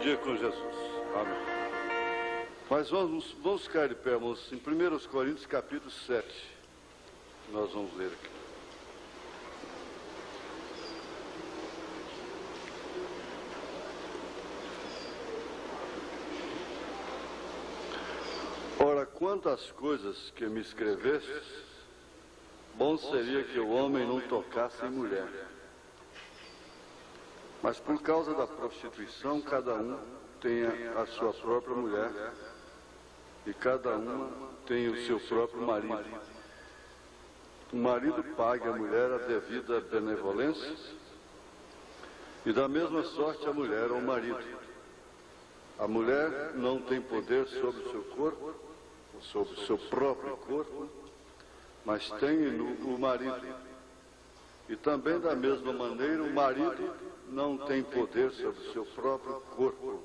dia com Jesus. Amém. Mas vamos ficar de pé, irmãos, em 1 Coríntios capítulo 7. Nós vamos ler aqui. Ora, quanto às coisas que me escrevestes, bom seria que o homem não tocasse em mulher. Mas por causa da prostituição, cada um tenha a sua própria mulher e cada uma tem o seu próprio marido. O marido pague à mulher a devida benevolência e da mesma sorte a mulher ao marido. A mulher não tem poder sobre o seu corpo, sobre o seu próprio corpo, mas tem o marido. E também da mesma maneira o marido não tem poder sobre o seu próprio corpo,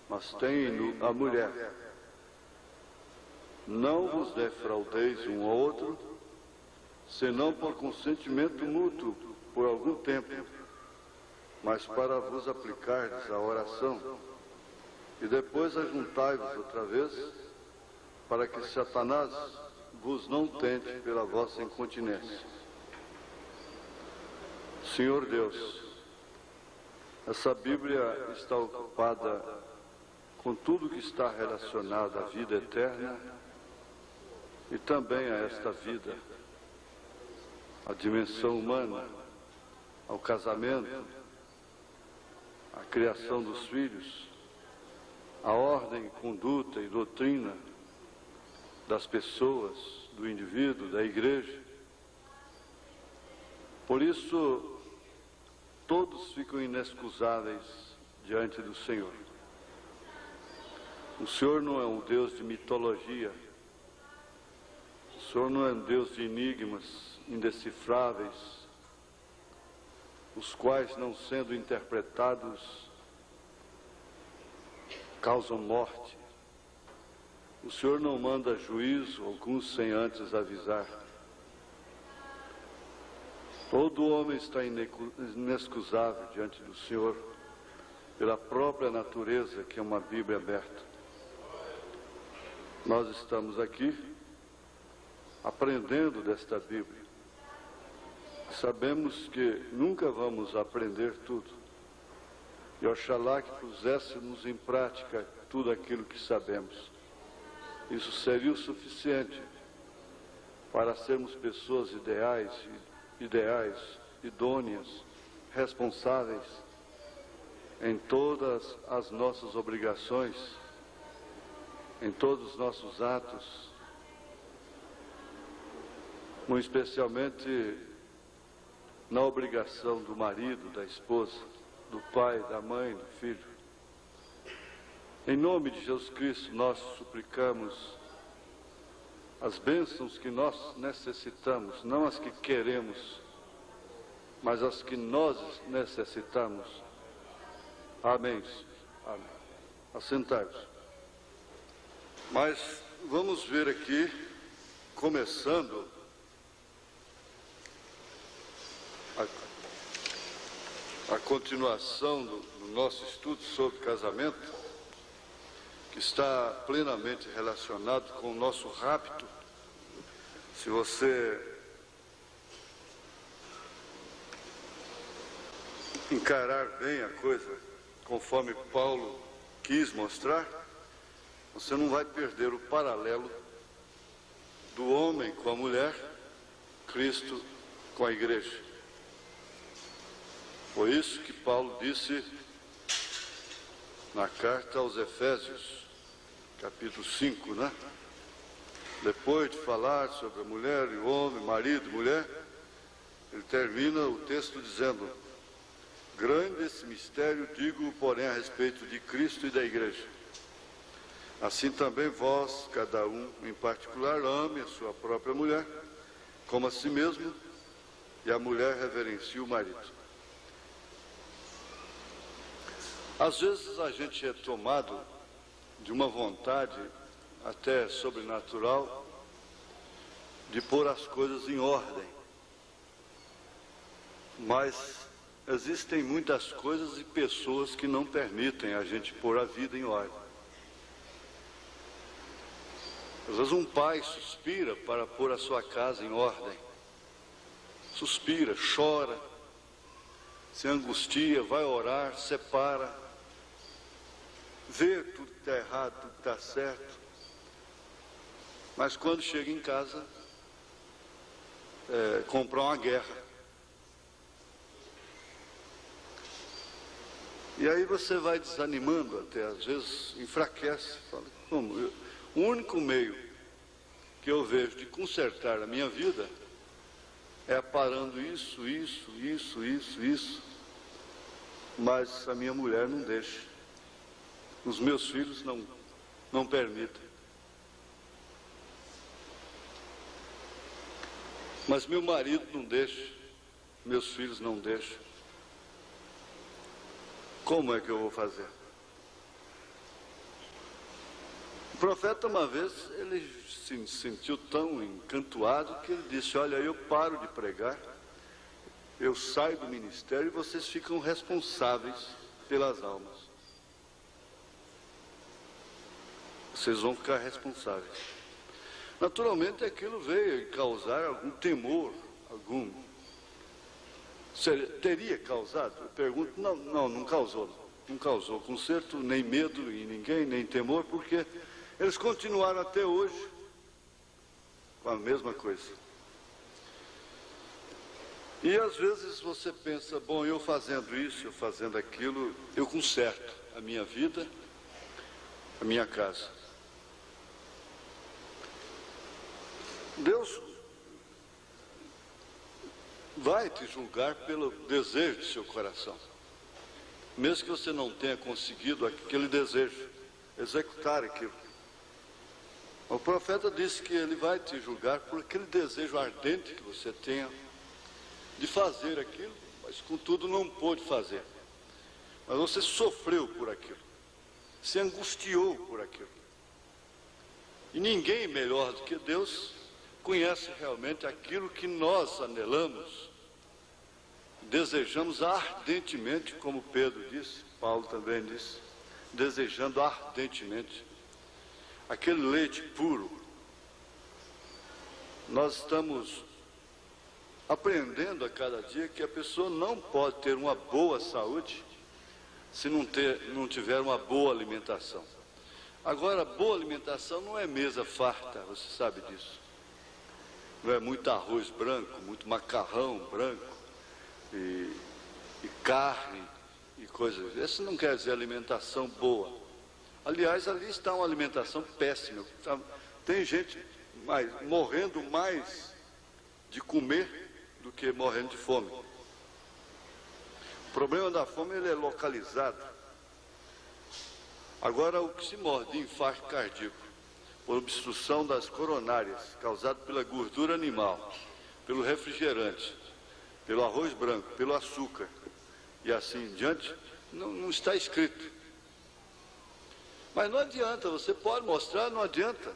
mas tem a mulher. Não vos defraudeis um ao outro, senão por consentimento mútuo, por algum tempo, mas para vos aplicardes à oração, e depois ajuntai-vos outra vez, para que Satanás vos não tente pela vossa incontinência. Senhor Deus, essa Bíblia está ocupada com tudo que está relacionado à vida eterna e também a esta vida, à dimensão humana, ao casamento, à criação dos filhos, à ordem, conduta e doutrina das pessoas, do indivíduo, da igreja. Por isso, todos ficam inexcusáveis diante do Senhor. O Senhor não é um Deus de mitologia. O Senhor não é um Deus de enigmas indecifráveis, os quais, não sendo interpretados, causam morte. O Senhor não manda juízo algum sem antes avisar. Todo homem está inexcusável diante do Senhor, pela própria natureza, que é uma Bíblia aberta. Nós estamos aqui aprendendo desta Bíblia. Sabemos que nunca vamos aprender tudo. E oxalá que puséssemos em prática tudo aquilo que sabemos. Isso seria o suficiente para sermos pessoas ideais, idôneas, responsáveis em todas as nossas obrigações, em todos os nossos atos, muito especialmente na obrigação do marido, da esposa, do pai, da mãe, do filho. Em nome de Jesus Cristo, nós suplicamos as bênçãos que nós necessitamos, não as que queremos, mas as que nós necessitamos. Amém. Amém. Assentai-vos. Mas vamos ver aqui, começando a continuação do nosso estudo sobre casamento, que está plenamente relacionado com o nosso rapto. Se você encarar bem a coisa, conforme Paulo quis mostrar, você não vai perder o paralelo do homem com a mulher, Cristo com a igreja. Foi isso que Paulo disse na carta aos Efésios, capítulo 5, né? Depois de falar sobre a mulher e o homem, marido e mulher, ele termina o texto dizendo: grande esse mistério, digo, porém, a respeito de Cristo e da igreja. Assim também vós, cada um em particular, ame a sua própria mulher, como a si mesmo, e a mulher reverencie o marido. Às vezes a gente é tomado de uma vontade até sobrenatural de pôr as coisas em ordem, mas existem muitas coisas e pessoas que não permitem a gente pôr a vida em ordem. Às vezes um pai suspira para pôr a sua casa em ordem. Suspira, chora, se angustia, vai orar, separa, vê tudo que está errado, tudo que está certo. Mas quando chega em casa, compra uma guerra. E aí você vai desanimando até, às vezes enfraquece. Fala, como? O único meio que eu vejo de consertar a minha vida é parando isso. Mas a minha mulher não deixa. Os meus filhos não permitem. Mas meu marido não deixa, meus filhos não deixam. Como é que eu vou fazer? O profeta, uma vez, ele se sentiu tão encantuado que ele disse, olha, eu paro de pregar, eu saio do ministério e vocês ficam responsáveis pelas almas. Vocês vão ficar responsáveis. Naturalmente, aquilo veio causar algum temor, teria causado? Eu pergunto, não causou. Não causou conserto, nem medo em ninguém, nem temor, porque eles continuaram até hoje com a mesma coisa. E às vezes você pensa, bom, eu fazendo isso, eu fazendo aquilo, eu conserto a minha vida, a minha casa. Deus vai te julgar pelo desejo do seu coração. Mesmo que você não tenha conseguido aquele desejo, executar aquilo. O profeta disse que ele vai te julgar por aquele desejo ardente que você tenha de fazer aquilo, mas contudo não pôde fazer. Mas você sofreu por aquilo, se angustiou por aquilo. E ninguém melhor do que Deus conhece realmente aquilo que nós anelamos, desejamos ardentemente, como Pedro disse, Paulo também disse, desejando ardentemente aquele leite puro. Nós estamos aprendendo a cada dia que a pessoa não pode ter uma boa saúde se não tiver uma boa alimentação. Agora, boa alimentação não é mesa farta, você sabe disso. Não é muito arroz branco, muito macarrão branco e carne e coisas. Isso não quer dizer alimentação boa. Aliás, ali está uma alimentação péssima. Tem gente morrendo mais de comer do que morrendo de fome. O problema da fome ele é localizado. Agora, o que se morre de infarto cardíaco por obstrução das coronárias, causado pela gordura animal, pelo refrigerante, pelo arroz branco, pelo açúcar e assim em diante, não está escrito. Mas não adianta, você pode mostrar, não adianta.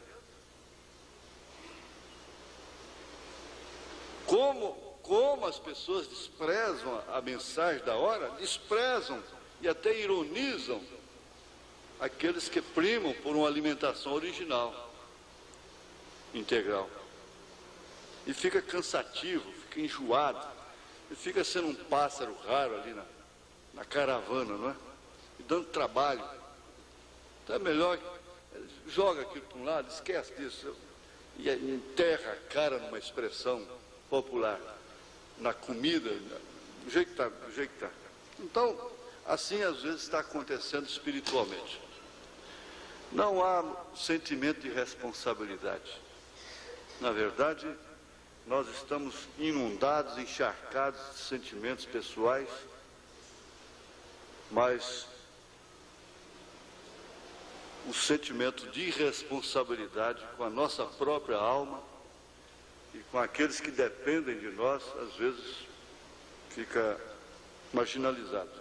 Como as pessoas desprezam a mensagem da hora, desprezam e até ironizam aqueles que primam por uma alimentação original, integral. E fica cansativo, fica enjoado, e fica sendo um pássaro raro ali na caravana, não é? E dando trabalho. Então é melhor, joga aquilo para um lado, esquece disso, e enterra a cara numa expressão popular, na comida, do jeito que está. Então, assim às vezes está acontecendo espiritualmente. Não há sentimento de responsabilidade. Na verdade, nós estamos inundados, encharcados de sentimentos pessoais, mas o sentimento de responsabilidade com a nossa própria alma e com aqueles que dependem de nós, às vezes, fica marginalizado.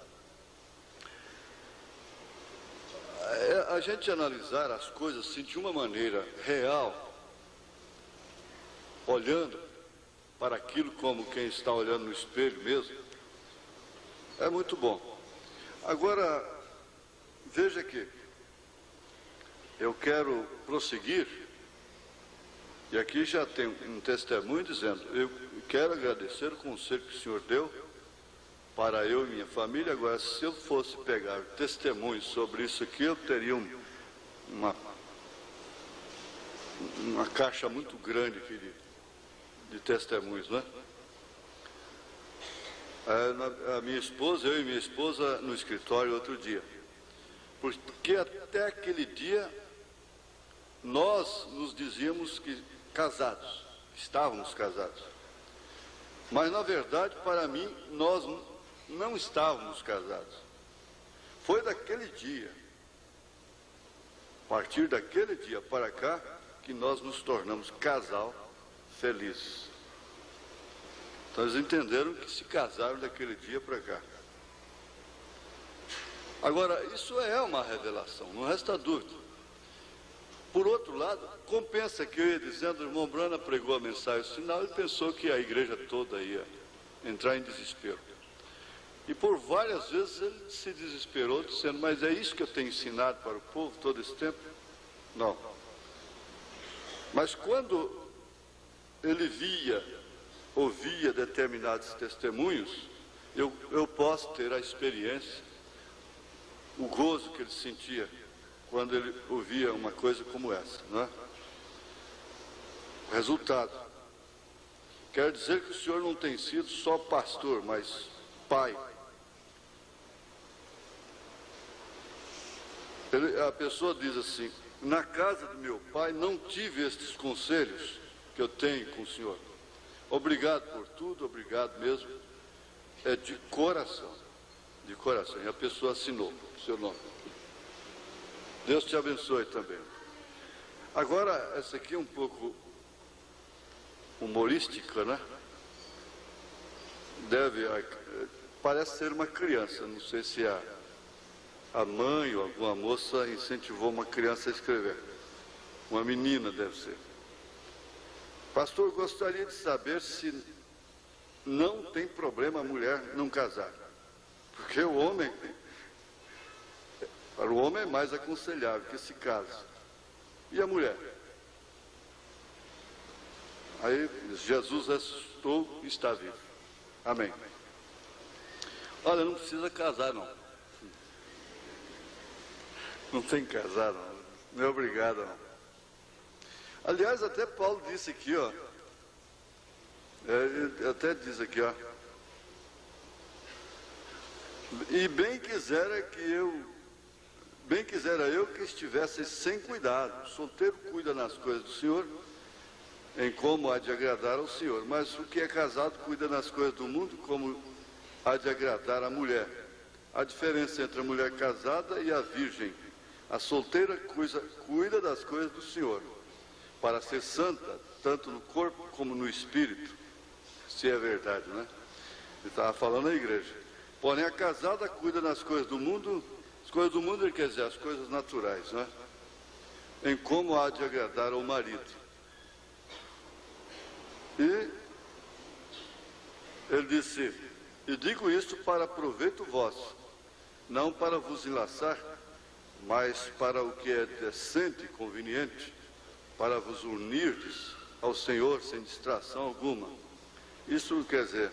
A gente analisar as coisas assim, de uma maneira real, olhando para aquilo como quem está olhando no espelho mesmo, É muito bom. Agora, veja que eu quero prosseguir, e aqui já tem um testemunho dizendo: eu quero agradecer o conselho que o senhor deu para eu e minha família. Agora, se eu fosse pegar testemunhos sobre isso aqui, eu teria uma caixa muito grande aqui de testemunhos, né? Eu e minha esposa no escritório outro dia, porque até aquele dia nós nos dizíamos que casados, estávamos casados, mas na verdade, para mim, nós não estávamos casados. Foi daquele dia, a partir daquele dia para cá, que nós nos tornamos casal feliz. Então eles entenderam que se casaram daquele dia para cá. Agora, isso é uma revelação, não resta dúvida. Por outro lado, compensa que eu ia dizendo: o irmão Brana pregou a mensagem sinal, ele pensou que a igreja toda ia entrar em desespero. E por várias vezes ele se desesperou, dizendo: mas é isso que eu tenho ensinado para o povo todo esse tempo? Não. Mas quando ele ouvia determinados testemunhos, eu posso ter a experiência, o gozo que ele sentia quando ele ouvia uma coisa como essa, não é? Resultado: quer dizer que o senhor não tem sido só pastor, mas pai. A pessoa diz assim: na casa do meu pai não tive estes conselhos que eu tenho com o senhor. Obrigado por tudo, obrigado mesmo. É de coração, de coração. E a pessoa assinou o seu nome. Deus te abençoe também. Agora, essa aqui é um pouco humorística, né? Parece ser uma criança, não sei se a mãe ou alguma moça incentivou uma criança a escrever. Uma menina deve ser. Pastor, gostaria de saber se não tem problema a mulher não casar. Porque para o homem é mais aconselhável que se case. E a mulher? Aí Jesus ressuscitou e está vivo. Amém. Olha, não precisa casar não. Não tem que casar não. Não é obrigado não. Aliás, até Paulo disse aqui, ó. Ele até diz aqui, ó. E bem quisera eu que estivesse sem cuidado. O solteiro cuida nas coisas do Senhor, em como há de agradar ao Senhor. Mas o que é casado cuida nas coisas do mundo, como há de agradar a mulher. A diferença entre a mulher casada e a virgem: a solteira cuida das coisas do Senhor, para ser santa, tanto no corpo como no espírito, se é verdade, né? Ele estava falando à igreja. Porém, a casada cuida das coisas do mundo. As coisas do mundo, ele quer dizer, as coisas naturais, né? Em como há de agradar ao marido. E ele disse: e digo isto para proveito vosso, não para vos enlaçar, mas para o que é decente e conveniente, para vos unirdes ao Senhor sem distração alguma. Isso quer dizer,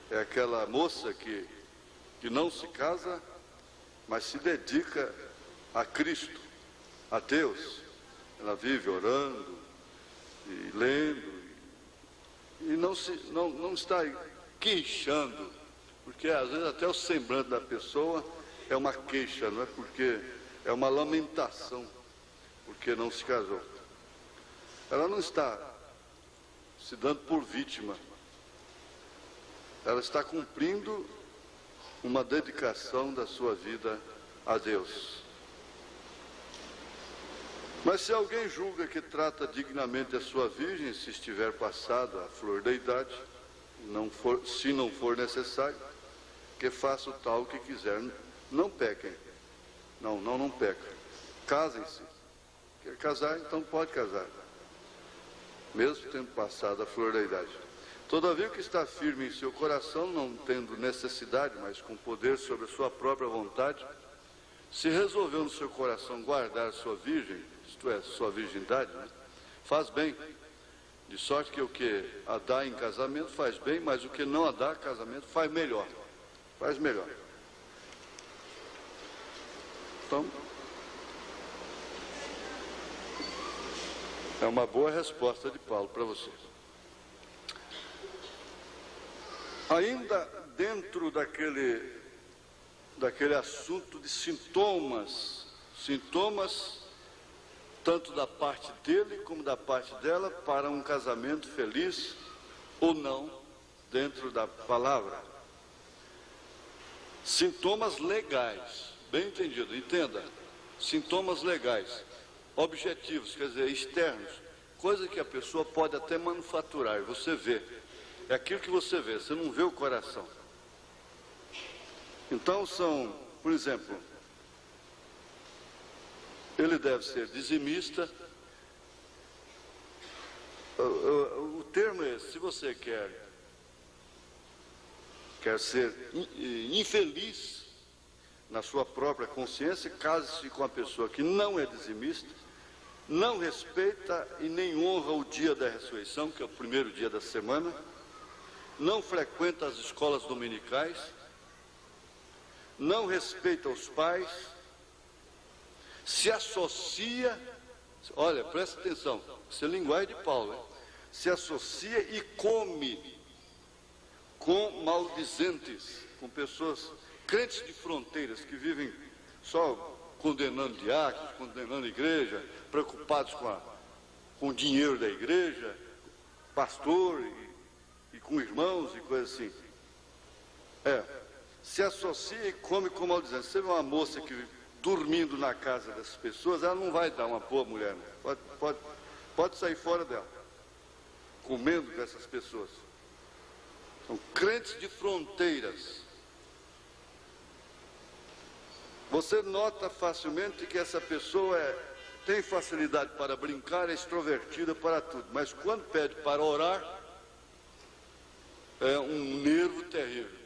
é aquela moça que não se casa, mas se dedica a Cristo, a Deus. Ela vive orando e lendo, e não está queixando, porque às vezes até o semblante da pessoa é uma queixa, não é? Porque é uma lamentação, porque não se casou. Ela não está se dando por vítima, ela está cumprindo uma dedicação da sua vida a Deus. Mas se alguém julga que trata dignamente a sua virgem, se estiver passada a flor da idade, se não for necessário, que faça o tal que quiser. Não pequem. Não pequem. Casem-se. Quer casar, então pode casar, mesmo tendo passado a flor da idade. Todavia, o que está firme em seu coração, não tendo necessidade, mas com poder sobre a sua própria vontade, se resolveu no seu coração guardar sua virgem, isto é, sua virgindade, né? Faz bem, de sorte que o que a dá em casamento faz bem, mas o que não a dá em casamento faz melhor. Faz melhor. Então, é uma boa resposta de Paulo para vocês. Ainda dentro daquele assunto de sintomas tanto da parte dele como da parte dela para um casamento feliz ou não dentro da palavra. Sintomas legais, bem entendido, entenda, sintomas legais, objetivos, quer dizer, externos, coisa que a pessoa pode até manufaturar, e você vê, é aquilo que você vê, você não vê o coração. Então são, por exemplo, ele deve ser dizimista. O termo é, se você quer ser infeliz na sua própria consciência, case-se com a pessoa que não é dizimista, não respeita e nem honra o dia da ressurreição, que é o primeiro dia da semana, não frequenta as escolas dominicais, não respeita os pais, se associa, olha, presta atenção, isso é linguagem de Paulo, hein? Se associa e come com maldizentes, com pessoas, crentes de fronteiras, que vivem só condenando diáconos, condenando a igreja, preocupados com o dinheiro da igreja, pastor e com irmãos e coisas assim. Se associa e come com maldizentes. Você vê uma moça que dormindo na casa dessas pessoas, ela não vai dar uma boa mulher, não. Pode sair fora dela, comendo com essas pessoas. São crentes de fronteiras. Você nota facilmente que essa pessoa tem facilidade para brincar, é extrovertida para tudo, mas quando pede para orar, é um nervo terrível.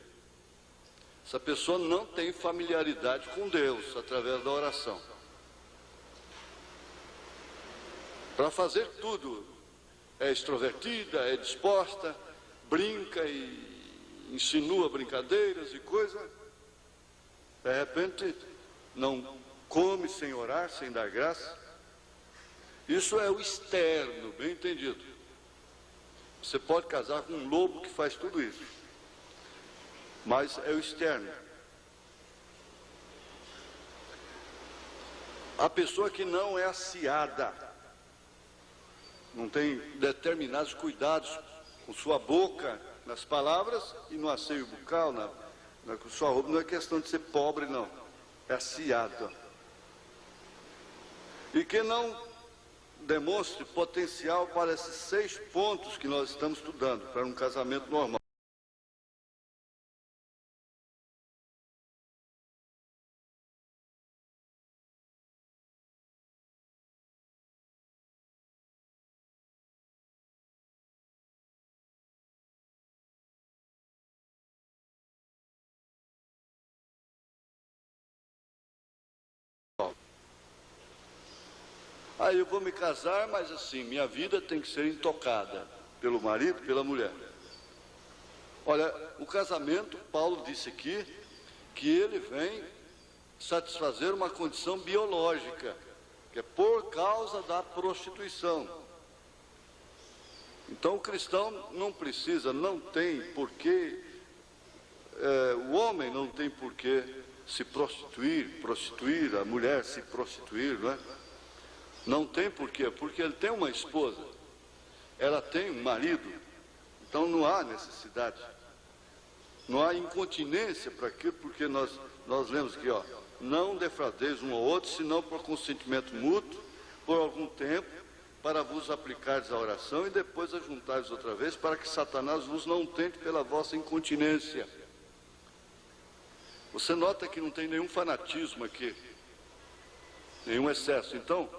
Essa pessoa não tem familiaridade com Deus através da oração. Para fazer tudo, é extrovertida, é disposta, brinca e insinua brincadeiras e coisa. De repente, não come sem orar, sem dar graça. Isso é o externo, bem entendido. Você pode casar com um lobo que faz tudo isso. Mas é o externo. A pessoa que não é aciada, não tem determinados cuidados com sua boca, nas palavras e no asseio bucal, com sua roupa, não é questão de ser pobre, não. É aciada. E que não demonstre potencial para esses 6 pontos que nós estamos estudando, para um casamento normal. Aí eu vou me casar, mas assim, minha vida tem que ser intocada pelo marido, pela mulher. Olha, o casamento, Paulo disse aqui, que ele vem satisfazer uma condição biológica, que é por causa da prostituição. Então o cristão não precisa, não tem porquê, o homem não tem porquê se prostituir, a mulher se prostituir, não é? Não tem porquê, porque ele tem uma esposa, ela tem um marido, então não há necessidade, não há incontinência para aquilo, porque nós lemos aqui, não defraudeis um ao outro, senão por consentimento mútuo, por algum tempo, para vos aplicares a oração e depois ajuntares outra vez, para que Satanás vos não tente pela vossa incontinência. Você nota que não tem nenhum fanatismo aqui, nenhum excesso. Então,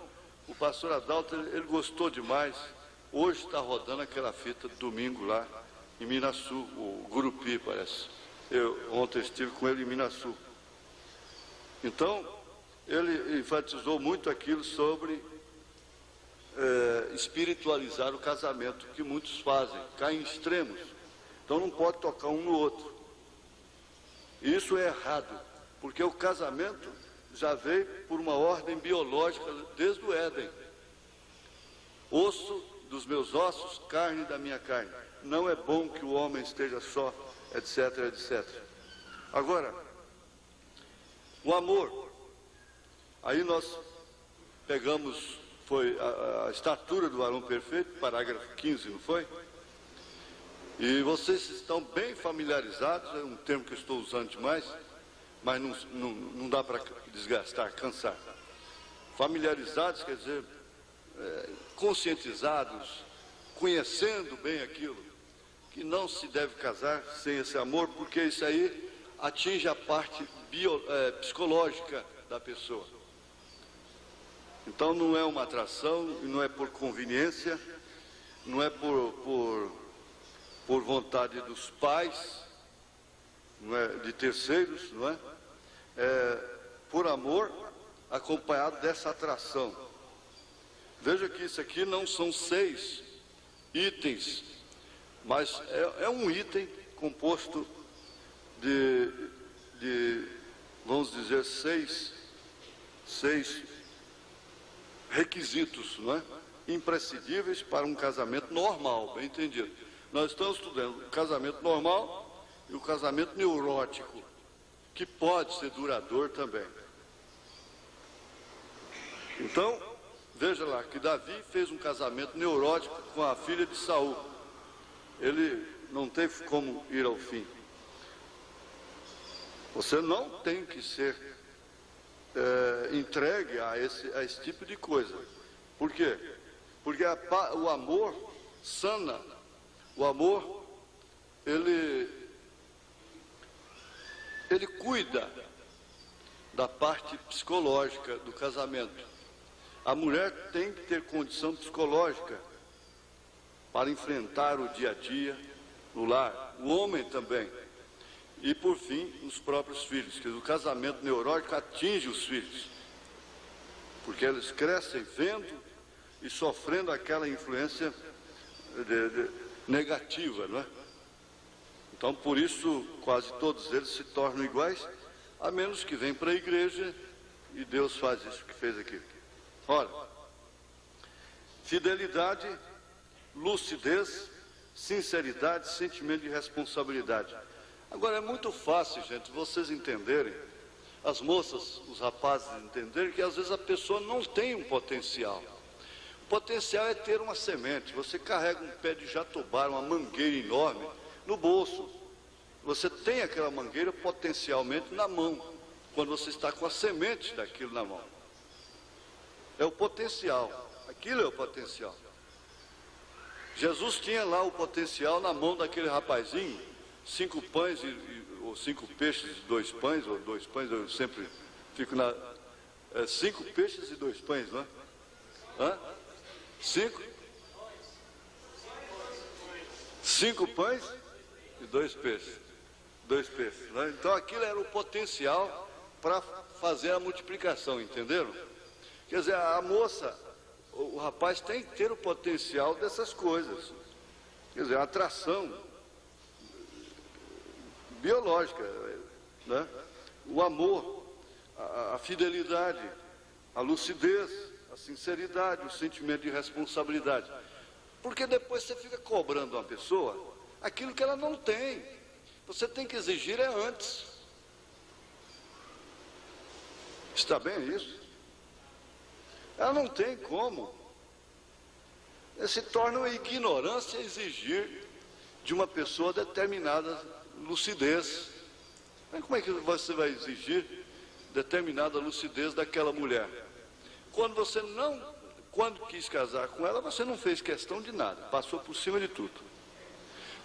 o pastor Adalto, ele gostou demais. Hoje está rodando aquela fita de domingo lá, em Minaçu, o Gurupi, parece. Eu ontem estive com ele em Minaçu. Então, ele enfatizou muito aquilo sobre espiritualizar o casamento, que muitos fazem, caem em extremos. Então não pode tocar um no outro. Isso é errado, porque o casamento já veio por uma ordem biológica desde o Éden. Osso dos meus ossos, carne da minha carne. Não é bom que o homem esteja só, etc, etc. Agora, o amor. Aí nós pegamos, foi a estatura do varão perfeito, parágrafo 15, não foi? E vocês estão bem familiarizados, é um termo que eu estou usando demais, mas não dá para desgastar, cansar. Familiarizados quer dizer conscientizados, conhecendo bem aquilo, que não se deve casar sem esse amor, porque isso aí atinge a parte psicológica da pessoa. Então não é uma atração, não é por conveniência, não é por vontade dos pais, não é de terceiros, não é? É por amor acompanhado dessa atração. Veja que isso aqui não são 6 itens, mas é um item composto de vamos dizer, 6 requisitos, não é? Imprescindíveis para um casamento normal, bem entendido. Nós estamos estudando o casamento normal e o casamento neurótico, que pode ser duradouro também. Então, veja lá, que Davi fez um casamento neurótico com a filha de Saul. Ele não teve como ir ao fim. Você não tem que ser entregue a esse tipo de coisa. Por quê? Porque o amor sana. O amor, ele cuida da parte psicológica do casamento. A mulher tem que ter condição psicológica para enfrentar o dia a dia no lar. O homem também. E, por fim, os próprios filhos. Que o casamento neurótico atinge os filhos. Porque eles crescem vendo e sofrendo aquela influência negativa, não é? Então, por isso, quase todos eles se tornam iguais, a menos que venham para a igreja e Deus faz isso que fez aqui. Ora, fidelidade, lucidez, sinceridade, sentimento de responsabilidade. Agora, é muito fácil, gente, vocês entenderem, as moças, os rapazes entenderem que às vezes a pessoa não tem um potencial. O potencial é ter uma semente. Você carrega um pé de jatobá, uma mangueira enorme, no bolso. Você tem aquela mangueira potencialmente na mão, quando você está com a semente daquilo na mão. É o potencial, aquilo é o potencial. Jesus tinha lá o potencial na mão daquele rapazinho, 5 pães ou 5 peixes e 2 pães, ou 2 pães, eu sempre fico na... 5 peixes e 2 pães, não é? Hã? 5? 5 pães e 2 peixes. 2 peixes, né? Então aquilo era o potencial para fazer a multiplicação, entenderam? Quer dizer, a moça, o rapaz tem que ter o potencial dessas coisas. Quer dizer, a atração biológica, né? O amor, a fidelidade, a lucidez, a sinceridade, o sentimento de responsabilidade. Porque depois você fica cobrando uma pessoa aquilo que ela não tem. Você tem que exigir antes. Está bem isso? Ela não tem como. Se torna uma ignorância exigir de uma pessoa determinada lucidez. Mas como é que você vai exigir determinada lucidez daquela mulher? Quando quis casar com ela, você não fez questão de nada, passou por cima de tudo.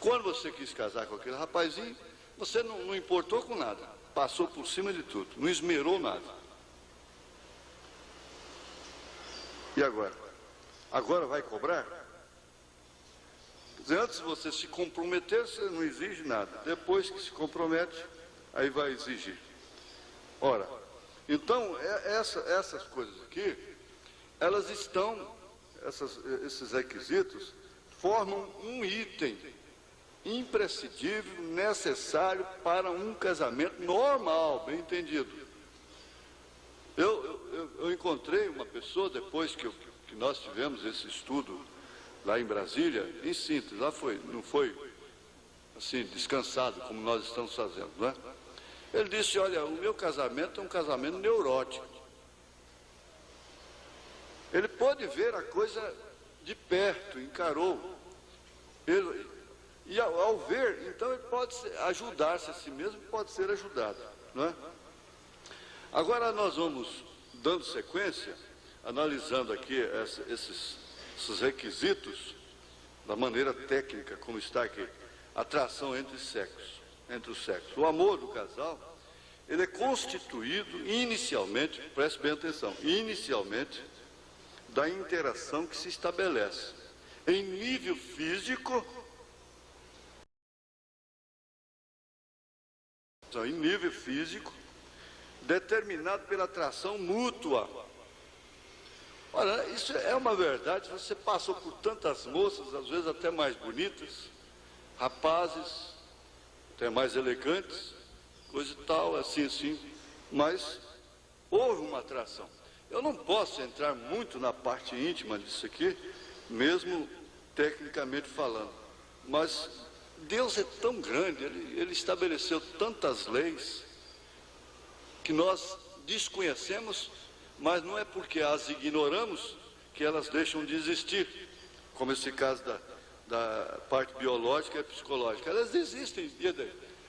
Quando você quis casar com aquele rapazinho, você não importou com nada, passou por cima de tudo, não esmerou nada. E agora? Agora vai cobrar? Antes de você se comprometer, você não exige nada. Depois que se compromete, aí vai exigir. Ora, então, essas coisas aqui, elas estão, esses requisitos, formam um item imprescindível, necessário para um casamento normal, bem entendido. Eu encontrei uma pessoa, depois que nós tivemos esse estudo lá em Brasília, em síntese, lá não foi assim, descansado, como nós estamos fazendo, não é? Ele disse, olha, o meu casamento é um casamento neurótico. Ele pôde ver a coisa de perto, encarou. E ao ver, então ele pode ajudar-se a si mesmo, pode ser ajudado, não é? Agora nós vamos dando sequência, analisando aqui esses requisitos, da maneira técnica, como está aqui, atração entre os sexos. O amor do casal, ele é constituído inicialmente, preste bem atenção, inicialmente, da interação que se estabelece em nível físico, determinado pela atração mútua. Olha, isso é uma verdade. Você passou por tantas moças, às vezes até mais bonitas, rapazes, até mais elegantes, coisa e tal, assim, mas houve uma atração. Eu não posso entrar muito na parte íntima disso aqui, mesmo tecnicamente falando, mas Deus é tão grande, Ele estabeleceu tantas leis que nós desconhecemos, mas não é porque as ignoramos que elas deixam de existir, como esse caso da parte biológica e psicológica. Elas existem,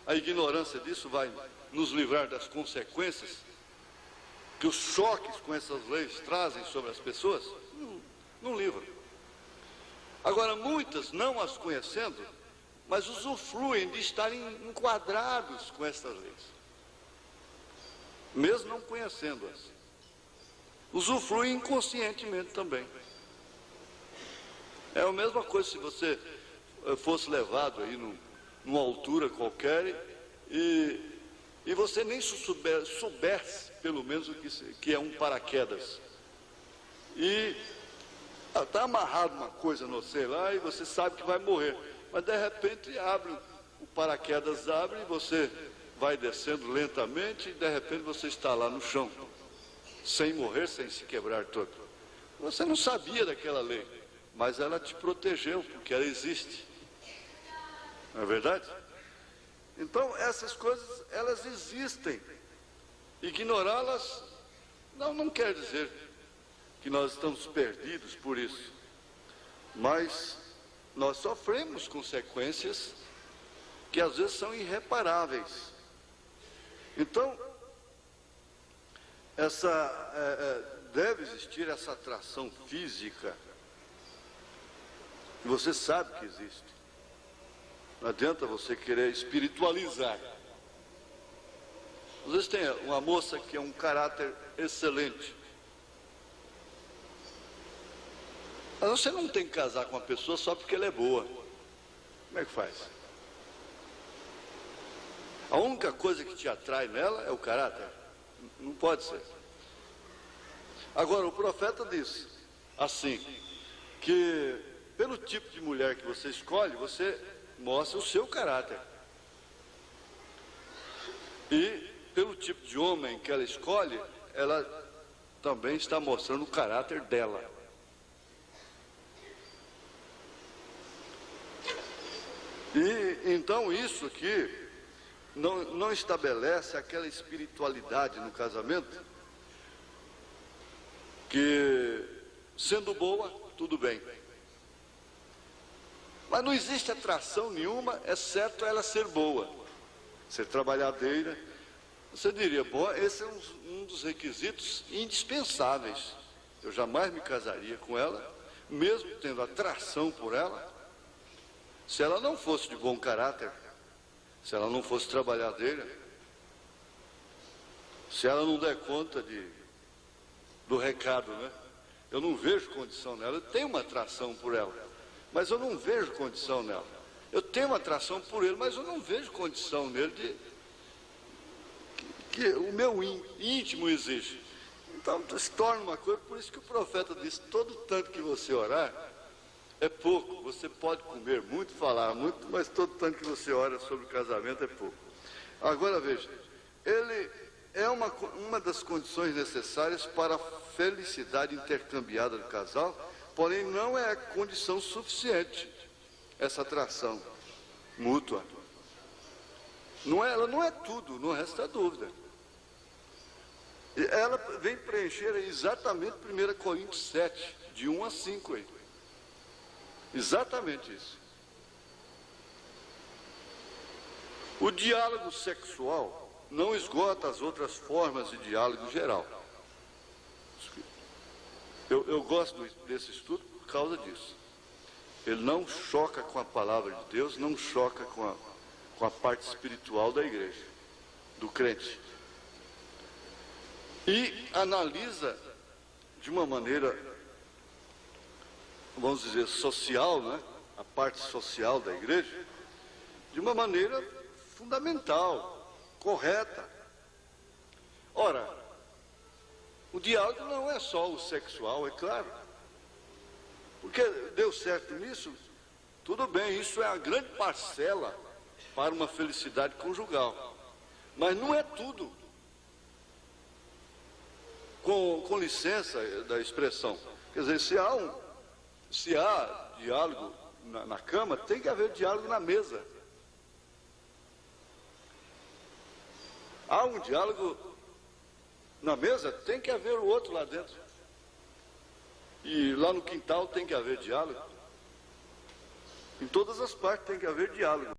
a ignorância disso vai nos livrar das consequências que os choques com essas leis trazem sobre as pessoas? Não livram. Agora, muitas, não as conhecendo, mas usufruem de estarem enquadrados com essas leis, mesmo não conhecendo-as. Usufruem inconscientemente também. É a mesma coisa se você fosse levado aí numa altura qualquer e você nem soubesse, pelo menos, o que é um paraquedas. E está amarrado uma coisa no sei lá e você sabe que vai morrer. Mas de repente o paraquedas abre e você vai descendo lentamente e de repente você está lá no chão, sem morrer, sem se quebrar todo. Você não sabia daquela lei, mas ela te protegeu, porque ela existe. Não é verdade? Então, essas coisas, elas existem. Ignorá-las não quer dizer que nós estamos perdidos por isso, mas nós sofremos consequências que às vezes são irreparáveis. Então, deve existir essa atração física, e você sabe que existe. Não adianta você querer espiritualizar. Às vezes tem uma moça que é um caráter excelente. Mas você não tem que casar com uma pessoa só porque ela é boa. Como é que faz? A única coisa que te atrai nela é o caráter. Não pode ser. Agora, o profeta disse assim, que pelo tipo de mulher que você escolhe, você mostra o seu caráter. E pelo tipo de homem que ela escolhe, ela também está mostrando o caráter dela. E então isso aqui não estabelece aquela espiritualidade no casamento, que sendo boa, tudo bem. Mas não existe atração nenhuma, exceto ela ser boa, ser trabalhadeira. Você diria, bom, esse é um dos requisitos indispensáveis. Eu jamais me casaria com ela, mesmo tendo atração por ela, se ela não fosse de bom caráter, se ela não fosse trabalhadeira, se ela não der conta do recado, né? Eu não vejo condição nela, eu tenho uma atração por ela, mas eu não vejo condição nela. Eu tenho uma atração por ele, mas eu não vejo condição nele que o meu íntimo exige. Então, se torna uma coisa, por isso que o profeta disse, todo tanto que você orar, é pouco. Você pode comer muito, falar muito, mas todo tanto que você ora sobre o casamento é pouco. Agora, veja, ele é uma das condições necessárias para a felicidade intercambiada do casal, porém não é a condição suficiente, essa atração mútua. Ela não é tudo, não resta dúvida. Ela vem preencher exatamente 1 Coríntios 7, de 1 a 5 aí. Exatamente isso. O diálogo sexual não esgota as outras formas de diálogo geral. Eu gosto desse estudo por causa disso. Ele não choca com a palavra de Deus, não choca com a parte espiritual da igreja, do crente. E analisa de uma maneira, vamos dizer, social, né? A parte social da igreja, de uma maneira fundamental, correta. Ora, o diálogo não é só o sexual, é claro. Porque deu certo nisso, tudo bem, isso é a grande parcela para uma felicidade conjugal. Mas não é tudo. Com licença da expressão. Quer dizer, se há diálogo na cama, tem que haver diálogo na mesa. Há um diálogo na mesa, tem que haver o outro lá dentro. E lá no quintal tem que haver diálogo. Em todas as partes tem que haver diálogo.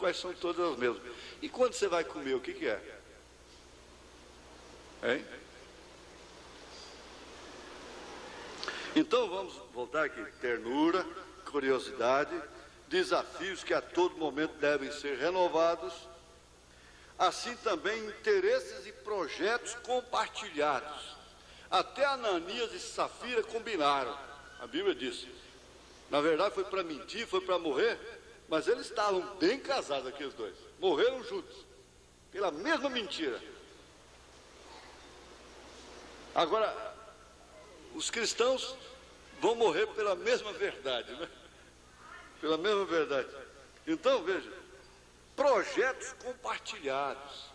mas são todas as mesmas. E quando você vai comer, o que que é? Hein? Então vamos voltar aqui. Ternura, curiosidade, desafios que a todo momento devem ser renovados, assim também interesses e projetos compartilhados. Até Ananias e Safira combinaram, a Bíblia diz. Na verdade foi para mentir, foi para morrer, mas eles estavam bem casados, aqueles dois. Morreram juntos, pela mesma mentira. Agora, os cristãos vão morrer pela mesma verdade, né? Pela mesma verdade. Então, veja, projetos compartilhados.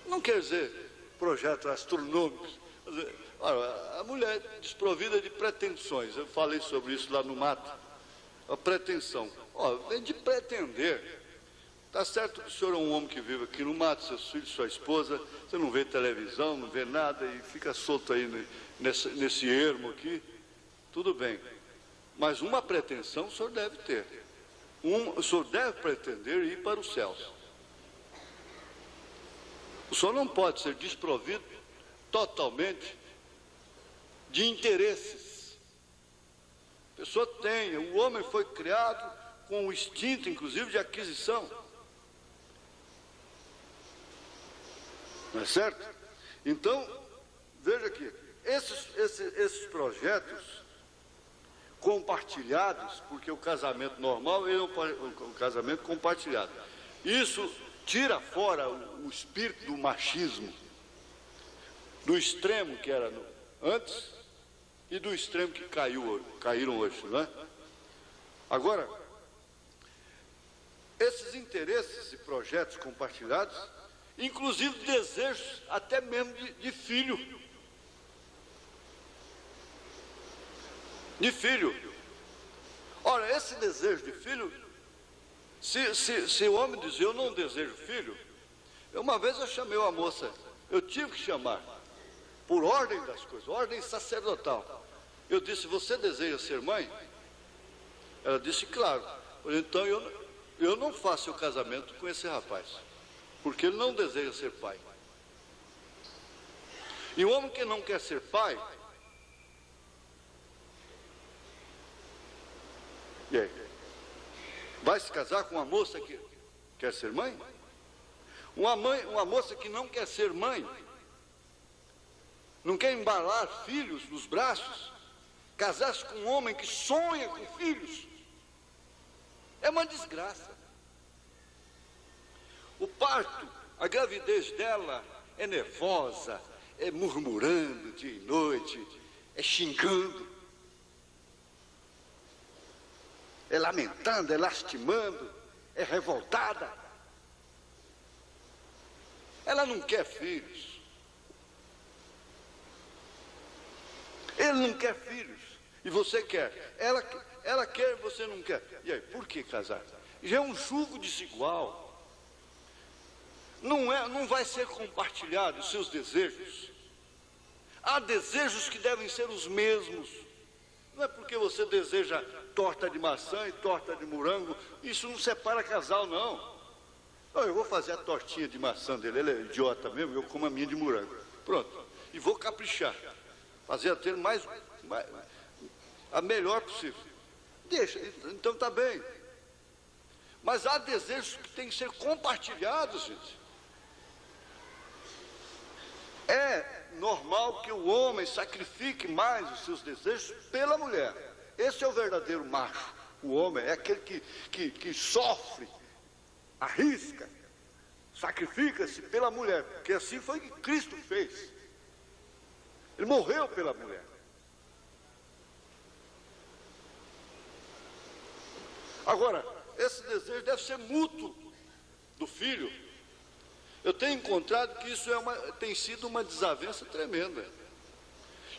Não quer dizer projetos astronômicos. Olha, a mulher desprovida de pretensões, eu falei sobre isso lá no mato. A pretensão. Ó, vem de pretender. Tá certo que o senhor é um homem que vive aqui no mato, seus filhos, sua esposa, você não vê televisão, não vê nada e fica solto aí nesse ermo aqui. Tudo bem. Mas uma pretensão o senhor deve ter. O senhor deve pretender ir para os céus. O senhor não pode ser desprovido totalmente de interesses. A pessoa tem, o homem foi criado com o instinto, inclusive, de aquisição. Não é certo? Então, veja aqui, esses projetos compartilhados, porque o casamento normal é um casamento compartilhado. Isso tira fora o espírito do machismo, do extremo que era antes e do extremo que caíram hoje, não é? Agora, esses interesses e projetos compartilhados, inclusive desejos até mesmo de filho. De filho. Ora, esse desejo de filho, se o homem diz, eu não desejo filho, uma vez eu chamei uma moça, eu tive que chamar, por ordem das coisas, ordem sacerdotal. Eu disse, você deseja ser mãe? Ela disse, claro. Então eu não faço o casamento com esse rapaz, porque ele não deseja ser pai. E o homem que não quer ser pai, e aí? Vai se casar com uma moça que quer ser mãe? Uma moça que não quer ser mãe, não quer embalar filhos nos braços, casar-se com um homem que sonha com filhos, é uma desgraça. O parto, a gravidez dela é nervosa, é murmurando dia e noite, é xingando, é lamentando, é lastimando, é revoltada. Ela não quer filhos. Ele não quer filhos. E você quer. Ela quer e você não quer. E aí, por que casar? Já é um jugo desigual. Não vai ser compartilhado os seus desejos. Há desejos que devem ser os mesmos. Não é porque você deseja torta de maçã e torta de morango, isso não separa casal, não. Eu vou fazer a tortinha de maçã dele, ele é idiota mesmo, eu como a minha de morango. Pronto. E vou caprichar. Fazer a ter a melhor possível. Deixa, então tá bem. Mas há desejos que têm que ser compartilhados, gente. É normal que o homem sacrifique mais os seus desejos pela mulher. Esse é o verdadeiro macho. O homem é aquele que sofre, arrisca, sacrifica-se pela mulher, porque assim foi que Cristo fez. Ele morreu pela mulher. Agora, esse desejo deve ser mútuo do filho. Eu tenho encontrado que isso tem sido uma desavença tremenda.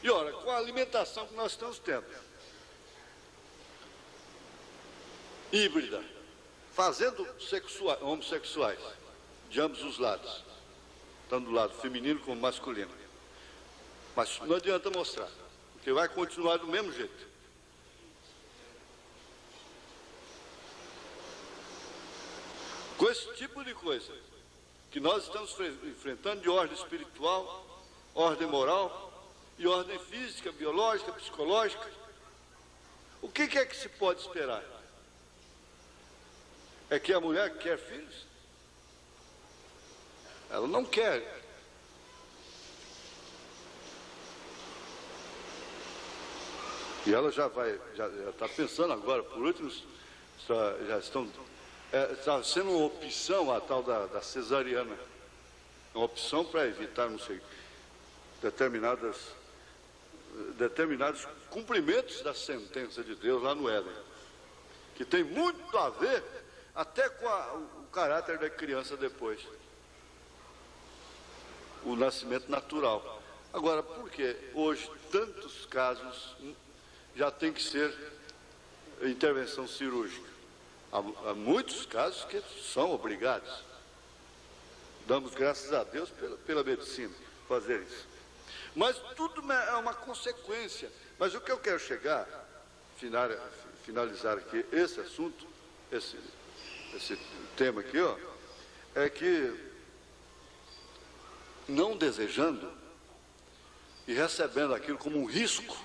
E olha, com a alimentação que nós estamos tendo, híbrida, fazendo homossexuais de ambos os lados, tanto do lado feminino como masculino. Mas não adianta mostrar, porque vai continuar do mesmo jeito. esse tipo de coisa que nós estamos enfrentando de ordem espiritual, ordem moral e ordem física, biológica, psicológica, o que é que se pode esperar? É que a mulher quer filhos? Ela não quer. E ela já está pensando agora, por último, já estão, está sendo uma opção a tal da cesariana, uma opção para evitar, não sei, determinados cumprimentos da sentença de Deus lá no Éden, que tem muito a ver até com o caráter da criança depois, o nascimento natural. Agora, por que hoje tantos casos já tem que ser intervenção cirúrgica? Há muitos casos que são obrigados. Damos graças a Deus pela medicina fazer isso. Mas tudo é uma consequência. Mas o que eu quero chegar, finalizar aqui esse assunto, esse tema aqui, ó, é que não desejando e recebendo aquilo como um risco,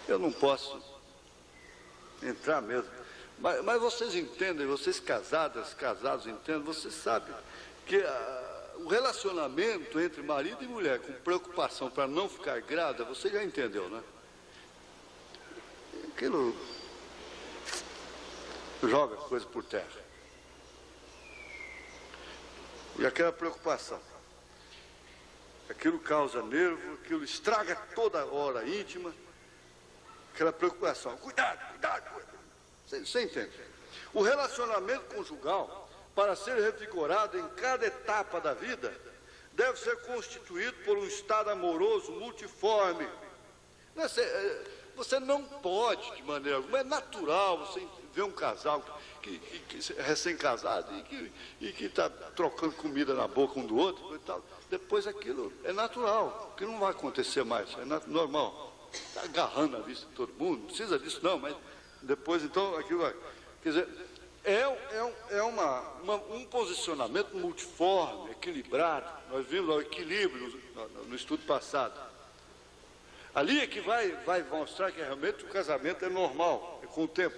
eu não posso entrar mesmo. Mas vocês entendem, vocês casados entendem, vocês sabem que o relacionamento entre marido e mulher com preocupação para não ficar grávida, você já entendeu, né? Aquilo joga coisa por terra. E aquela preocupação, aquilo causa nervo, aquilo estraga toda a hora íntima, aquela preocupação, cuidado. Você entende? O relacionamento conjugal, para ser revigorado em cada etapa da vida, deve ser constituído por um estado amoroso multiforme. Você não pode, de maneira alguma, é natural você ver um casal que recém-casado e que está trocando comida na boca um do outro e tal. Depois aquilo é natural, que não vai acontecer mais, é normal. Está agarrando a vista de todo mundo, não precisa disso não, mas depois então aquilo vai. Quer dizer, é um posicionamento multiforme, equilibrado. Nós vimos o equilíbrio no estudo passado. Ali é que vai mostrar que realmente o casamento é normal, é com o tempo.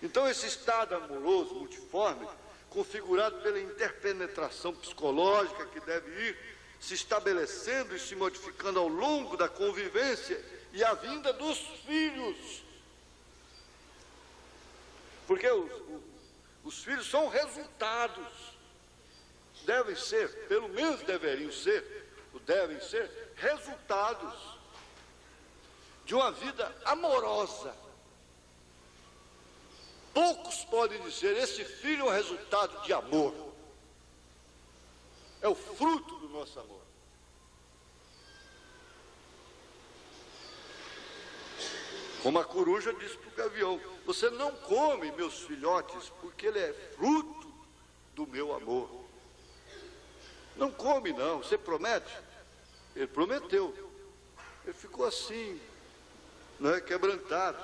Então esse estado amoroso, multiforme, configurado pela interpenetração psicológica que deve ir se estabelecendo e se modificando ao longo da convivência e a vinda dos filhos. Porque os filhos são resultados, devem ser, pelo menos devem ser resultados de uma vida amorosa. Poucos podem dizer, esse filho é um resultado de amor, é o fruto do nosso amor. Como a coruja disse para o gavião, você não come meus filhotes porque ele é fruto do meu amor. Não come não, você promete? Ele prometeu. Ele ficou assim, quebrantado.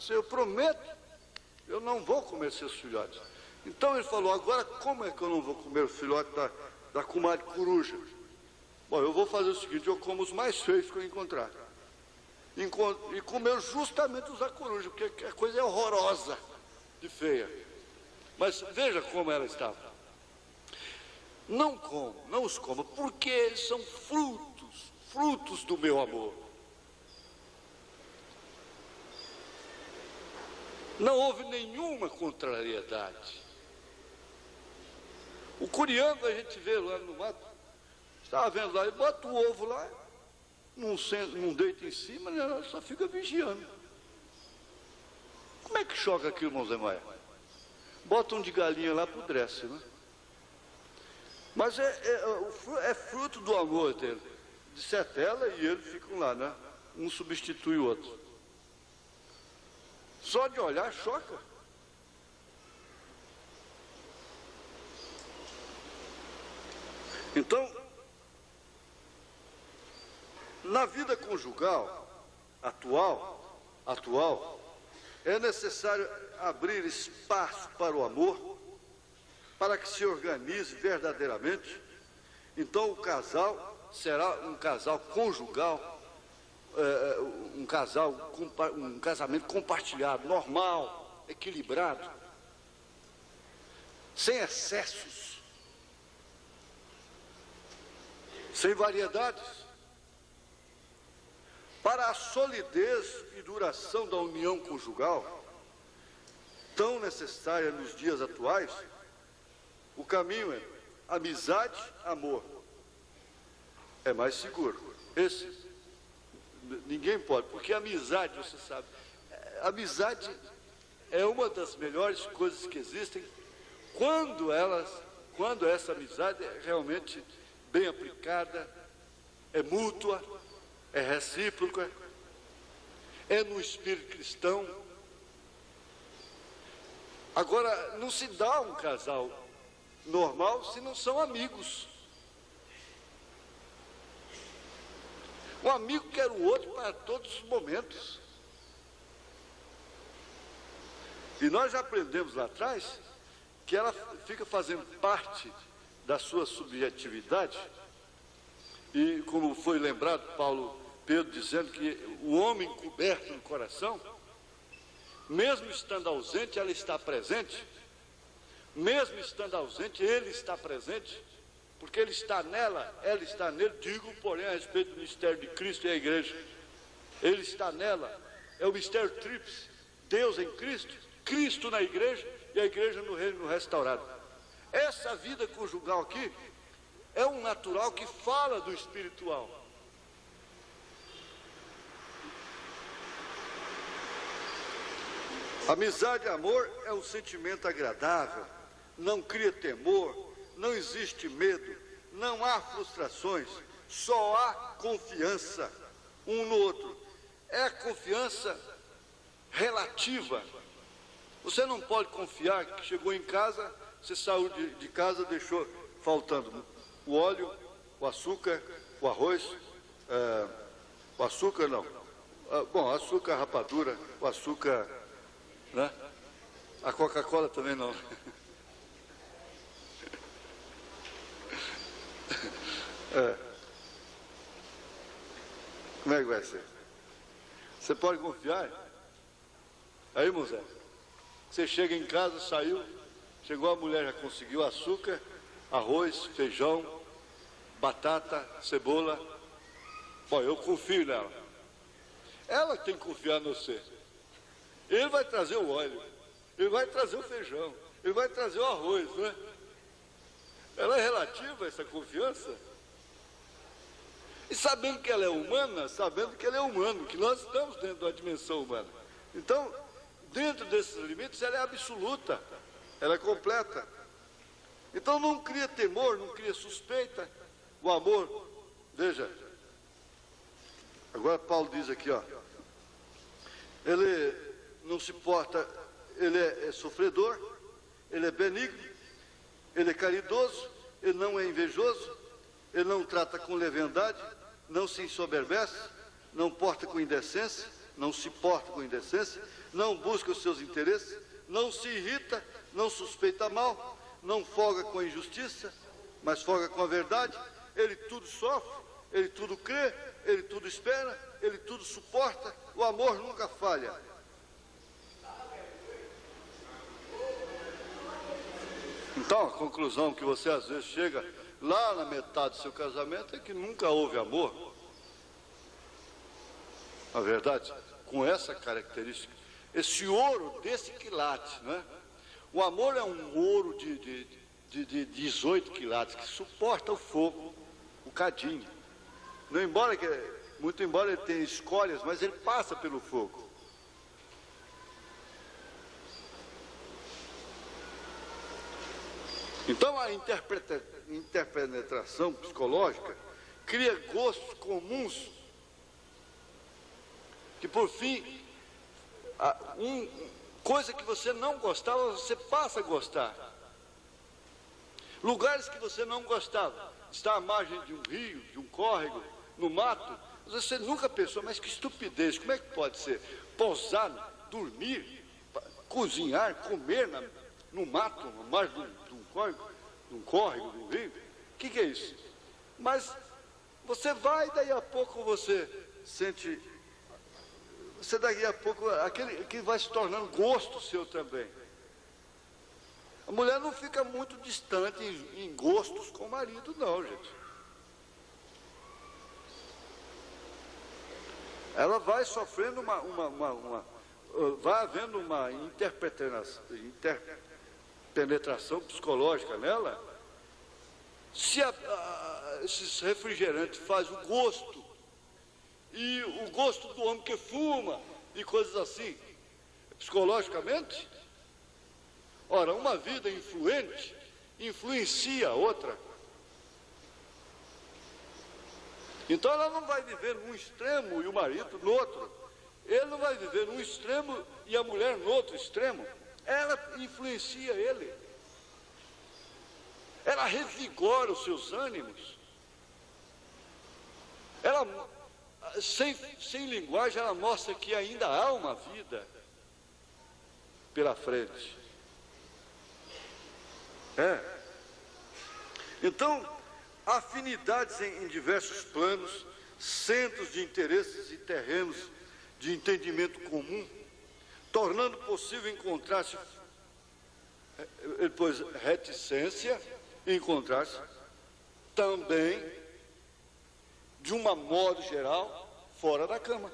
Eu prometo, eu não vou comer seus filhotes. Então ele falou, agora como é que eu não vou comer os filhotes da comadre coruja? Bom, eu vou fazer o seguinte, eu como os mais feios que eu encontrar. E comer justamente os da coruja, porque a coisa é horrorosa de feia. Mas veja como ela estava. Não os como, porque eles são frutos do meu amor. Não houve nenhuma contrariedade. O curiando a gente vê lá no mato, estava vendo lá, ele bota o ovo lá, não deita em cima, né, só fica vigiando. Como é que choca aquilo, irmão Zé Maia? Bota um de galinha lá, apodrece, né? Mas é fruto do amor dele. Disserte ela e ele ficam lá, né? Um substitui o outro. Só de olhar choca. Então, na vida conjugal atual, É necessário abrir espaço para o amor, para que se organize verdadeiramente. Então o casal será um casal conjugal, um casamento compartilhado, normal, equilibrado, sem excessos, sem variedades. Para a solidez e duração da união conjugal, tão necessária nos dias atuais, o caminho é amizade, amor. É mais seguro. Esse, ninguém pode, porque amizade, você sabe, amizade é uma das melhores coisas que existem quando essa amizade é realmente bem aplicada, é mútua, é recíproca, é no espírito cristão. Agora, não se dá um casal normal se não são amigos. Um amigo quer o outro para todos os momentos. E nós já aprendemos lá atrás que ela fica fazendo parte da sua subjetividade. E como foi lembrado Pedro dizendo que o homem coberto no coração, mesmo estando ausente, ela está presente. Mesmo estando ausente, ele está presente, porque ele está nela, ela está nele. Digo, porém, a respeito do mistério de Cristo e a igreja. Ele está nela, é o mistério tríplice: Deus em Cristo, Cristo na igreja e a igreja no reino restaurado. Essa vida conjugal aqui é um natural que fala do espiritual. Amizade e amor é um sentimento agradável, não cria temor, não existe medo, não há frustrações, só há confiança um no outro. É confiança relativa. Você não pode confiar que chegou em casa, você saiu de casa, deixou faltando o óleo, o açúcar, o arroz, o açúcar não. Bom, açúcar, rapadura, o açúcar, né? A Coca-Cola também não. Como é que vai ser? Você pode confiar? Aí, Moisés, você chega em casa, saiu, chegou a mulher, já conseguiu açúcar, arroz, feijão, batata, cebola. Bom, eu confio nela. Ela tem que confiar no você. Ele vai trazer o óleo, ele vai trazer o feijão, ele vai trazer o arroz, não é? Ela é relativa, essa confiança. E sabendo que ela é humana, sabendo que ele é humano, que nós estamos dentro de uma dimensão humana. Então, dentro desses limites, ela é absoluta, ela é completa. Então não cria temor, não cria suspeita. O amor, veja, agora Paulo diz aqui, ó, ele não se porta, ele é sofredor, ele é benigno, ele é caridoso, ele não é invejoso, ele não trata com leviandade, não se ensoberbece, não porta com indecência, não se porta com indecência, não busca os seus interesses, não se irrita, não suspeita mal, não folga com a injustiça, mas folga com a verdade. Ele tudo sofre, ele tudo crê, ele tudo espera, ele tudo suporta. O amor nunca falha. Então, a conclusão que você às vezes chega lá na metade do seu casamento é que nunca houve amor. Na verdade, com essa característica, esse ouro desse quilate, né? O amor é um ouro de 18 quilates que suporta o fogo, o cadinho. Muito embora ele tenha escórias, mas ele passa pelo fogo. Então a interpenetração psicológica cria gostos comuns que por fim, coisa que você não gostava, você passa a gostar. Lugares que você não gostava, está à margem de um rio, de um córrego, no mato, você nunca pensou, mas que estupidez, como é que pode ser? Pousar dormir, cozinhar, comer no mato, na margem de um córrego, de um rio. O que é isso? Mas você vai, daí a pouco você sente, você daqui a pouco, aquele que vai se tornando gosto seu também. A mulher não fica muito distante em gostos com o marido, não, gente. Ela vai sofrendo vai havendo uma interpenetração psicológica nela. Se esse refrigerante faz o gosto, e o gosto do homem que fuma, e coisas assim, psicologicamente, ora, uma vida influente influencia a outra. Então ela não vai viver num extremo e o marido no outro. Ele não vai viver num extremo e a mulher no outro extremo. Ela influencia ele. Ela revigora os seus ânimos. Ela, sem linguagem, ela mostra que ainda há uma vida pela frente. Então, afinidades em diversos planos, centros de interesses e terrenos de entendimento comum, tornando possível encontrar-se, depois reticência, encontrar-se também, de um modo geral, fora da cama.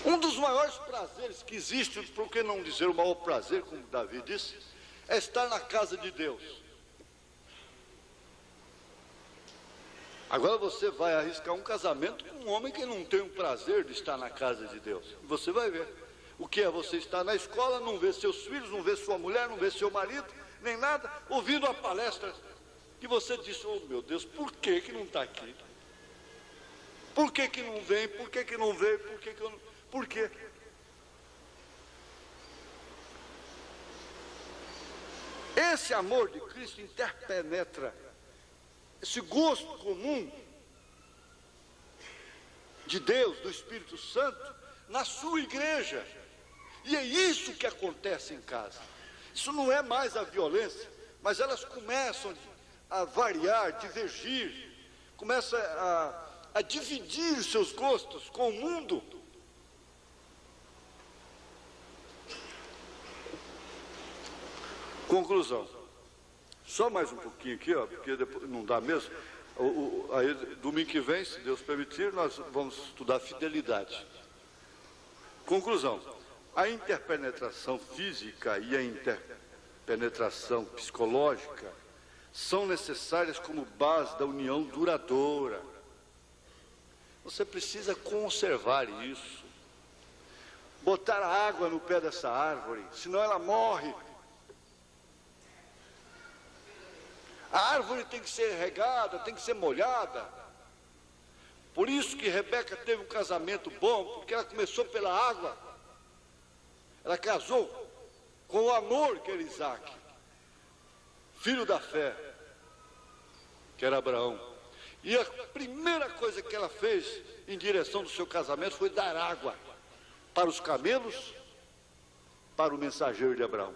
Um dos maiores prazeres que existe, por que não dizer o maior prazer, como Davi disse, é estar na casa de Deus. Agora você vai arriscar um casamento com um homem que não tem o prazer de estar na casa de Deus. Você vai ver. O que é você estar na escola, não ver seus filhos, não ver sua mulher, não ver seu marido, nem nada, ouvindo a palestra que você disse, oh meu Deus, por que não está aqui? Por que não vem? Por que não veio? Por quê? Esse amor de Cristo interpenetra esse gosto comum de Deus, do Espírito Santo, na sua igreja. E é isso que acontece em casa. Isso não é mais a violência, mas elas começam a variar, divergir, começam a dividir os seus gostos com o mundo. Conclusão. Só mais um pouquinho aqui, porque depois não dá mesmo. Aí, domingo que vem, se Deus permitir, nós vamos estudar fidelidade. Conclusão. A interpenetração física e a interpenetração psicológica são necessárias como base da união duradoura. Você precisa conservar isso. Botar água no pé dessa árvore, senão ela morre. A árvore tem que ser regada, tem que ser molhada. Por isso que Rebeca teve um casamento bom, porque ela começou pela água. Ela casou com o amor que era Isaac, filho da fé, que era Abraão. E a primeira coisa que ela fez em direção do seu casamento foi dar água para os camelos, para o mensageiro de Abraão.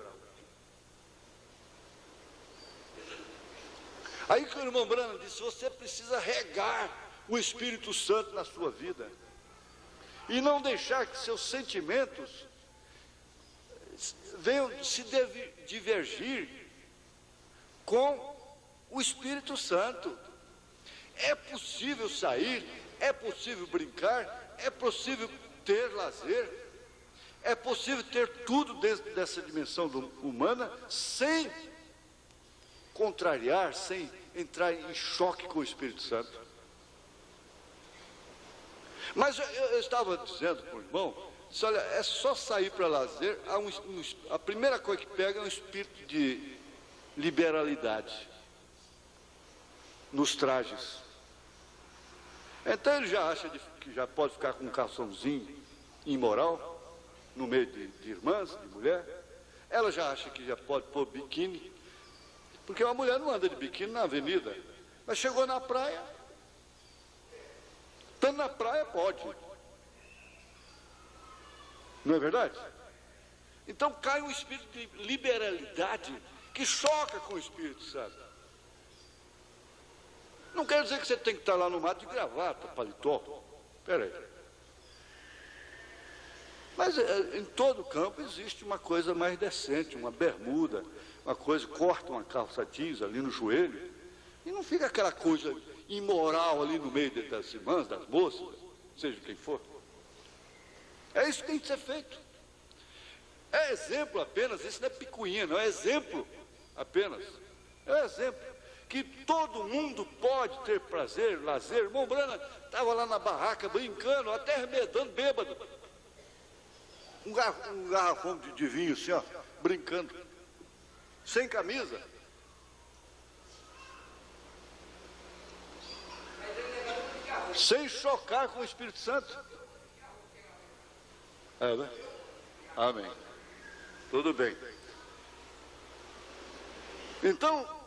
Aí que o irmão Branham disse, você precisa regar o Espírito Santo na sua vida. E não deixar que seus sentimentos venham se divergir com o Espírito Santo. É possível sair, é possível brincar, é possível ter lazer, é possível ter tudo dentro dessa dimensão humana sem contrariar, sem entrar em choque com o Espírito Santo. Mas eu estava dizendo para o irmão, disse, olha, é só sair para lazer, a primeira coisa que pega é um espírito de liberalidade nos trajes. Então ele já acha que já pode ficar com um calçãozinho imoral no meio de irmãs, de mulher. Ela já acha que já pode pôr biquíni. Porque uma mulher não anda de biquíni na avenida, mas chegou na praia, estando na praia pode. Não é verdade? Então cai um espírito de liberalidade que choca com o Espírito Santo. Não quer dizer que você tem que estar lá no mato de gravata, paletó. Espera aí. Mas em todo campo existe uma coisa mais decente, uma bermuda, uma coisa, corta uma calça jeans ali no joelho, e não fica aquela coisa imoral ali no meio das irmãs, das moças, seja quem for. É isso que tem que ser feito. É exemplo apenas, isso não é picuinha, não é exemplo apenas. É exemplo que todo mundo pode ter prazer, lazer. Irmão Brana estava lá na barraca brincando, até arremedando, bêbado. Um garrafão de vinho assim, ó, brincando, sem camisa. Sem chocar com o Espírito Santo. É, né? Amém. Tudo bem. Então,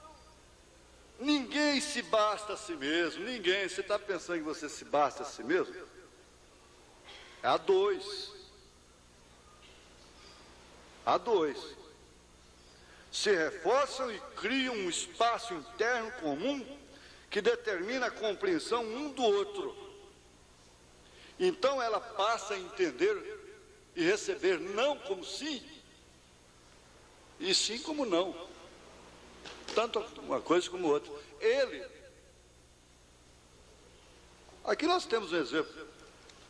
ninguém se basta a si mesmo. Ninguém. Você está pensando que você se basta a si mesmo? É a dois. A dois. Se reforçam e criam um espaço interno comum que determina a compreensão um do outro. Então ela passa a entender e receber não como sim, e sim como não. Tanto uma coisa como outra. Aqui nós temos um exemplo.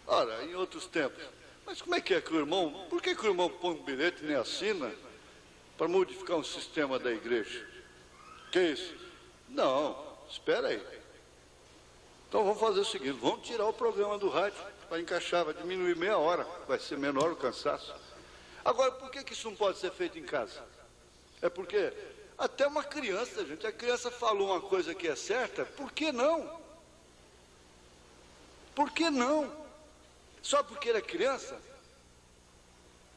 Ora, em outros tempos. Mas como é que o irmão, por que o irmão põe um bilhete e nem assina para modificar um sistema da igreja? Que isso? Não, espera aí. Então vamos fazer o seguinte, vamos tirar o programa do rádio para encaixar, vai diminuir meia hora, vai ser menor o cansaço. Agora, por que isso não pode ser feito em casa? É porque até uma criança, gente, a criança falou uma coisa que é certa, por que não? Por que não? Só porque ele é criança?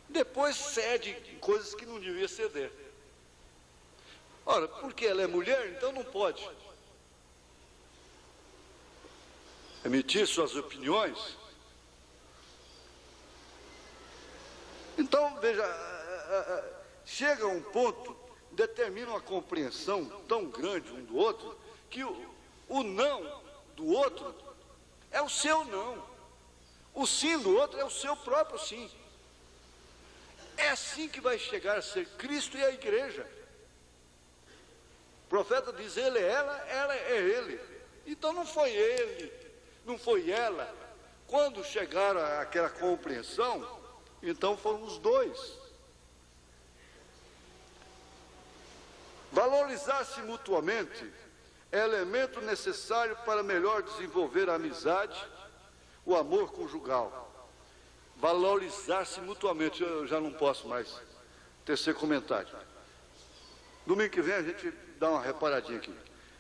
Depois cede em coisas que não devia ceder. Ora, porque ela é mulher, então não pode emitir suas opiniões. Então, veja, chega a um ponto, determina uma compreensão tão grande um do outro, que o não do outro é o seu não. O sim do outro é o seu próprio sim. É assim que vai chegar a ser Cristo e a igreja. O profeta diz, ele é ela é ele. Então não foi ele, não foi ela. Quando chegaram àquela compreensão, então foram os dois. Valorizar-se mutuamente é elemento necessário para melhor desenvolver a amizade, o amor conjugal. Valorizar-se mutuamente. Eu já não posso mais tecer comentário. Domingo que vem a gente dá uma reparadinha aqui.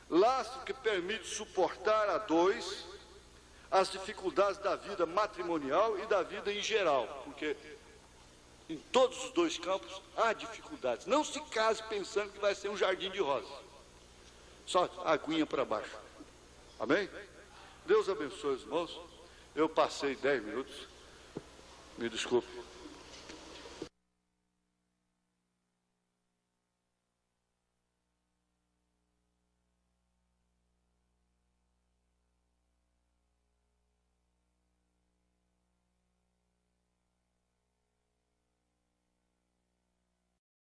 Laço que permite suportar a dois as dificuldades da vida matrimonial e da vida em geral, porque em todos os dois campos há dificuldades. Não se case pensando que vai ser um jardim de rosas, só aguinha para baixo. Amém? Deus abençoe os irmãos. Eu passei 10 minutos, me desculpe.